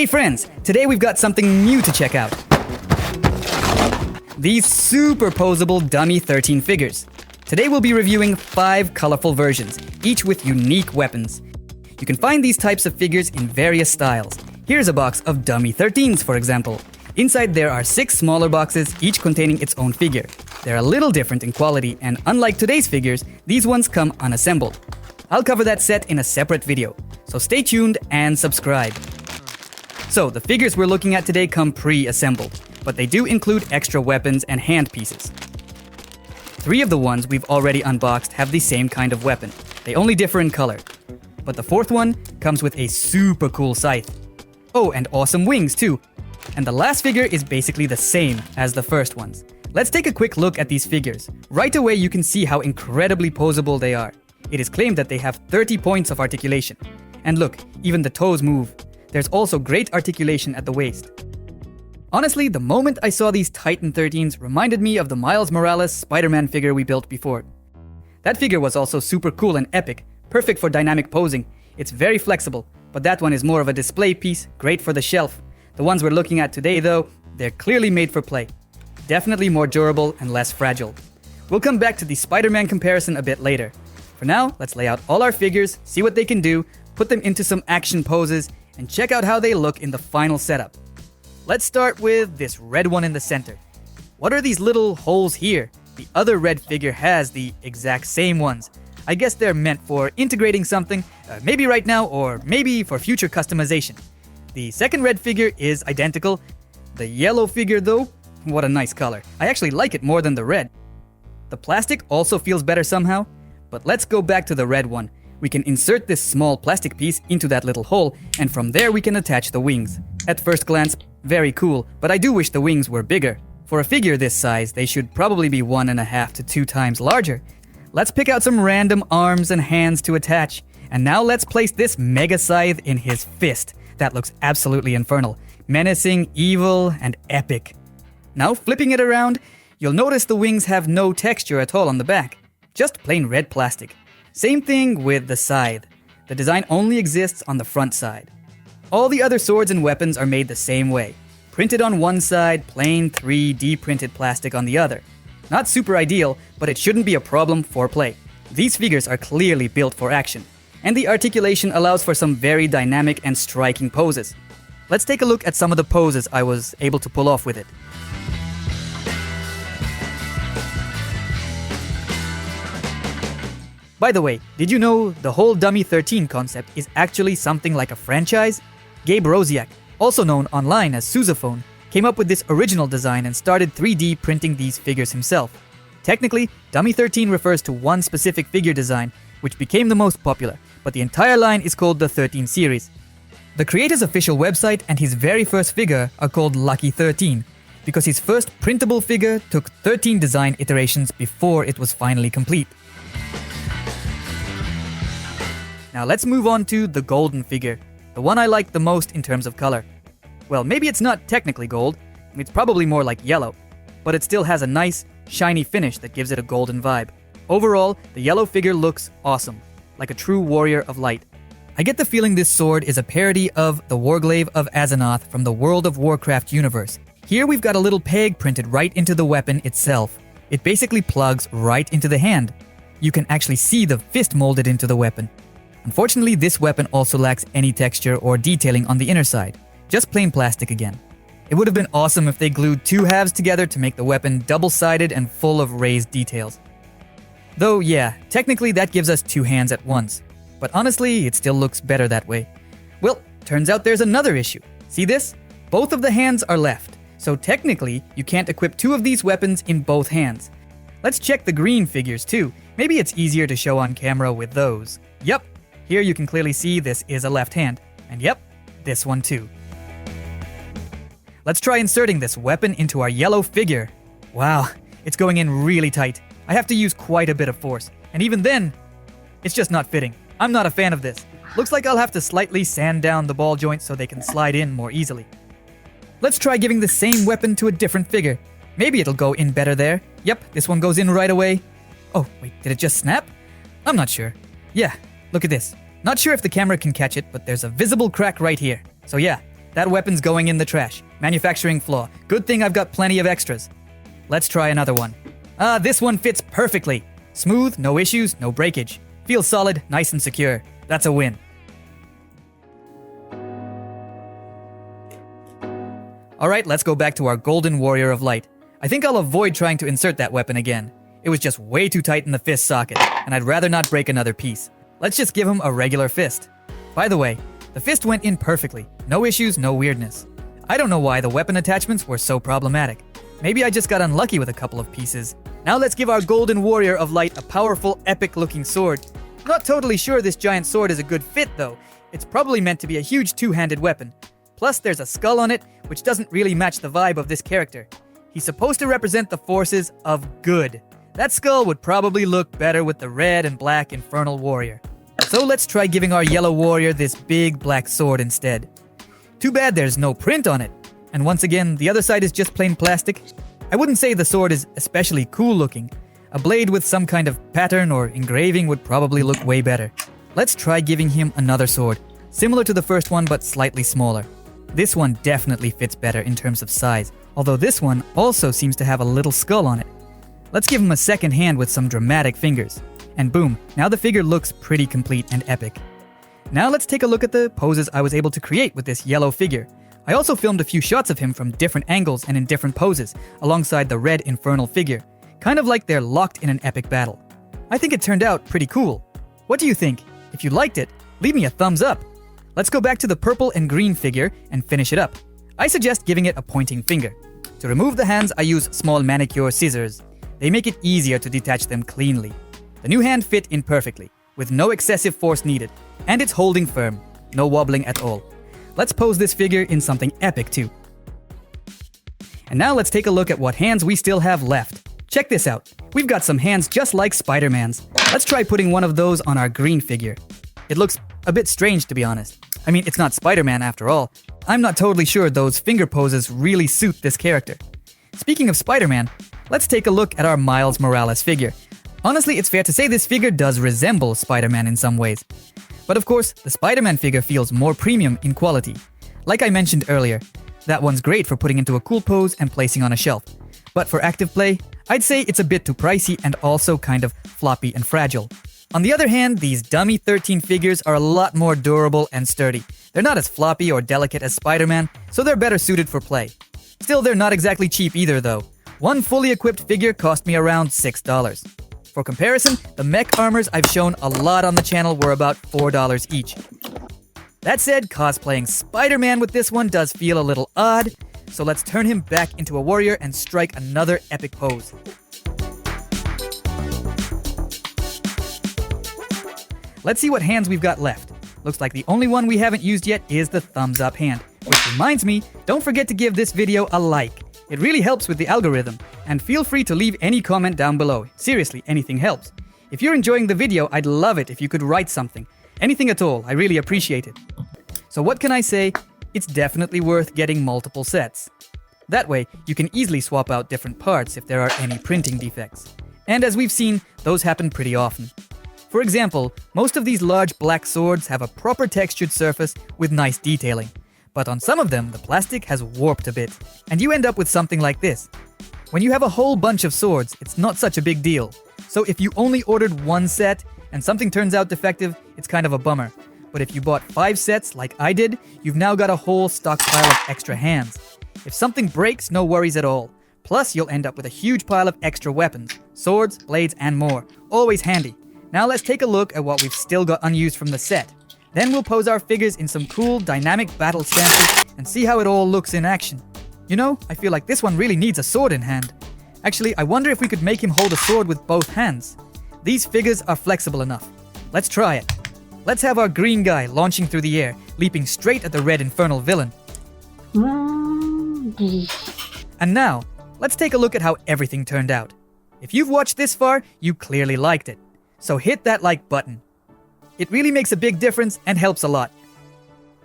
Hey friends, today we've got something new to check out. These super posable dummy 13 figures. Today we'll be reviewing 5 colorful versions, each with unique weapons. You can find these types of figures in various styles. Here's a box of dummy 13s, for example. Inside there are 6 smaller boxes, each containing its own figure. They're a little different in quality, and unlike today's figures, these ones come unassembled. I'll cover that set in a separate video, so stay tuned and subscribe. So, the figures we're looking at today come pre-assembled, but they do include extra weapons and hand pieces. 3 of the ones we've already unboxed have the same kind of weapon. They only differ in color. But the 4th one comes with a super cool scythe. Oh, and awesome wings too. And the last figure is basically the same as the first ones. Let's take a quick look at these figures. Right away you can see how incredibly posable they are. It is claimed that they have 30 points of articulation. And look, even the toes move. There's also great articulation at the waist. Honestly, the moment I saw these Titan 13s reminded me of the Miles Morales Spider-Man figure we built before. That figure was also super cool and epic, perfect for dynamic posing. It's very flexible, but that one is more of a display piece, great for the shelf. The ones we're looking at today though, they're clearly made for play. Definitely more durable and less fragile. We'll come back to the Spider-Man comparison a bit later. For now, let's lay out all our figures, see what they can do, put them into some action poses, and check out how they look in the final setup. Let's start with this red one in the center. What are these little holes here? The other red figure has the exact same ones. I guess they're meant for integrating something, maybe right now or maybe for future customization. The second red figure is identical. The yellow figure though, what a nice color. I actually like it more than the red. The plastic also feels better somehow, but let's go back to the red one. We can insert this small plastic piece into that little hole, and from there we can attach the wings. At first glance, very cool, but I do wish the wings were bigger. For a figure this size, they should probably be 1.5 to 2 times larger. Let's pick out some random arms and hands to attach. And now let's place this mega scythe in his fist. That looks absolutely infernal, menacing, evil, and epic. Now flipping it around, you'll notice the wings have no texture at all on the back. Just plain red plastic. Same thing with the scythe. The design only exists on the front side. All the other swords and weapons are made the same way. Printed on one side, plain 3D printed plastic on the other. Not super ideal, but it shouldn't be a problem for play. These figures are clearly built for action, and the articulation allows for some very dynamic and striking poses. Let's take a look at some of the poses I was able to pull off with it. By the way, did you know the whole Dummy 13 concept is actually something like a franchise? Gabe Rosiak, also known online as Sousaphone, came up with this original design and started 3D printing these figures himself. Technically, Dummy 13 refers to one specific figure design, which became the most popular, but the entire line is called the 13 series. The creator's official website and his very first figure are called Lucky 13, because his first printable figure took 13 design iterations before it was finally complete. Now let's move on to the golden figure, the one I like the most in terms of color. Well, maybe it's not technically gold, it's probably more like yellow, but it still has a nice, shiny finish that gives it a golden vibe. Overall, the yellow figure looks awesome, like a true warrior of light. I get the feeling this sword is a parody of the Warglaive of Azeroth from the World of Warcraft universe. Here we've got a little peg printed right into the weapon itself. It basically plugs right into the hand. You can actually see the fist molded into the weapon. Unfortunately, this weapon also lacks any texture or detailing on the inner side. Just plain plastic again. It would have been awesome if they glued 2 halves together to make the weapon double-sided and full of raised details. Though yeah, technically that gives us 2 hands at once. But honestly, it still looks better that way. Well, turns out there's another issue. See this? Both of the hands are left. So technically, you can't equip 2 of these weapons in both hands. Let's check the green figures too. Maybe it's easier to show on camera with those. Yep. Here you can clearly see this is a left hand, and yep, this one too. Let's try inserting this weapon into our yellow figure. Wow, it's going in really tight. I have to use quite a bit of force, and even then, it's just not fitting. I'm not a fan of this. Looks like I'll have to slightly sand down the ball joints so they can slide in more easily. Let's try giving the same weapon to a different figure. Maybe it'll go in better there. Yep, this one goes in right away. Oh, wait, did it just snap? I'm not sure. Yeah, look at this. Not sure if the camera can catch it, but there's a visible crack right here. So yeah, That weapon's going in the trash. Manufacturing flaw. Good thing I've got plenty of extras. Let's try another one. This one fits perfectly. Smooth, no issues, no breakage. Feels solid, nice and secure. That's a win. Alright, let's go back to our Golden Warrior of Light. I think I'll avoid trying to insert that weapon again. It was just way too tight in the fist socket, and I'd rather not break another piece. Let's just give him a regular fist. By the way, the fist went in perfectly. No issues, no weirdness. I don't know why the weapon attachments were so problematic. Maybe I just got unlucky with a couple of pieces. Now let's give our Golden Warrior of Light a powerful, epic-looking sword. Not totally sure this giant sword is a good fit, though. It's probably meant to be a huge two-handed weapon. Plus, there's a skull on it, which doesn't really match the vibe of this character. He's supposed to represent the forces of good. That skull would probably look better with the red and black Infernal Warrior. So let's try giving our Yellow Warrior this big black sword instead. Too bad there's no print on it. And once again, the other side is just plain plastic. I wouldn't say the sword is especially cool looking. A blade with some kind of pattern or engraving would probably look way better. Let's try giving him another sword, similar to the first one but slightly smaller. This one definitely fits better in terms of size, although this one also seems to have a little skull on it. Let's give him a second hand with some dramatic fingers. And boom, now the figure looks pretty complete and epic. Now let's take a look at the poses I was able to create with this yellow figure. I also filmed a few shots of him from different angles and in different poses, alongside the red infernal figure, kind of like they're locked in an epic battle. I think it turned out pretty cool. What do you think? If you liked it, leave me a thumbs up. Let's go back to the purple and green figure and finish it up. I suggest giving it a pointing finger. To remove the hands, I use small manicure scissors. They make it easier to detach them cleanly. The new hand fit in perfectly, with no excessive force needed, and it's holding firm, no wobbling at all. Let's pose this figure in something epic too. And now let's take a look at what hands we still have left. Check this out. We've got some hands just like Spider-Man's. Let's try putting one of those on our green figure. It looks a bit strange, to be honest. I mean, it's not Spider-Man after all. I'm not totally sure those finger poses really suit this character. Speaking of Spider-Man, let's take a look at our Miles Morales figure. Honestly, it's fair to say this figure does resemble Spider-Man in some ways. But of course, the Spider-Man figure feels more premium in quality. Like I mentioned earlier, that one's great for putting into a cool pose and placing on a shelf. But for active play, I'd say it's a bit too pricey and also kind of floppy and fragile. On the other hand, these dummy 13 figures are a lot more durable and sturdy. They're not as floppy or delicate as Spider-Man, so they're better suited for play. Still, they're not exactly cheap either though. One fully equipped figure cost me around $6. For comparison, the mech armors I've shown a lot on the channel were about $4 each. That said, cosplaying Spider-Man with this one does feel a little odd, so let's turn him back into a warrior and strike another epic pose. Let's see what hands we've got left. Looks like the only one we haven't used yet is the thumbs up hand. Which reminds me, don't forget to give this video a like. It really helps with the algorithm, and feel free to leave any comment down below. Seriously, anything helps. If you're enjoying the video, I'd love it if you could write something. Anything at all, I really appreciate it. So what can I say? It's definitely worth getting multiple sets. That way, you can easily swap out different parts if there are any printing defects. And as we've seen, those happen pretty often. For example, most of these large black swords have a proper textured surface with nice detailing. But on some of them, the plastic has warped a bit, and you end up with something like this. When you have a whole bunch of swords, it's not such a big deal. So if you only ordered one set, and something turns out defective, it's kind of a bummer. But if you bought 5 sets, like I did, you've now got a whole stockpile of extra hands. If something breaks, no worries at all. Plus, you'll end up with a huge pile of extra weapons, swords, blades, and more. Always handy. Now let's take a look at what we've still got unused from the set. Then we'll pose our figures in some cool, dynamic battle stances and see how it all looks in action. You know, I feel like this one really needs a sword in hand. Actually, I wonder if we could make him hold a sword with both hands. These figures are flexible enough. Let's try it. Let's have our green guy launching through the air, leaping straight at the red infernal villain. And now, let's take a look at how everything turned out. If you've watched this far, you clearly liked it. So hit that like button. It really makes a big difference and helps a lot.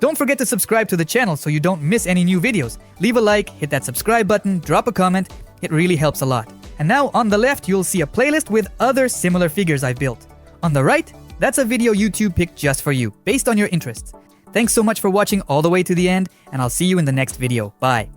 Don't forget to subscribe to the channel so you don't miss any new videos. Leave a like, hit that subscribe button, drop a comment. It really helps a lot. And now on the left, you'll see a playlist with other similar figures I've built. On the right, that's a video YouTube picked just for you, based on your interests. Thanks so much for watching all the way to the end, and I'll see you in the next video. Bye.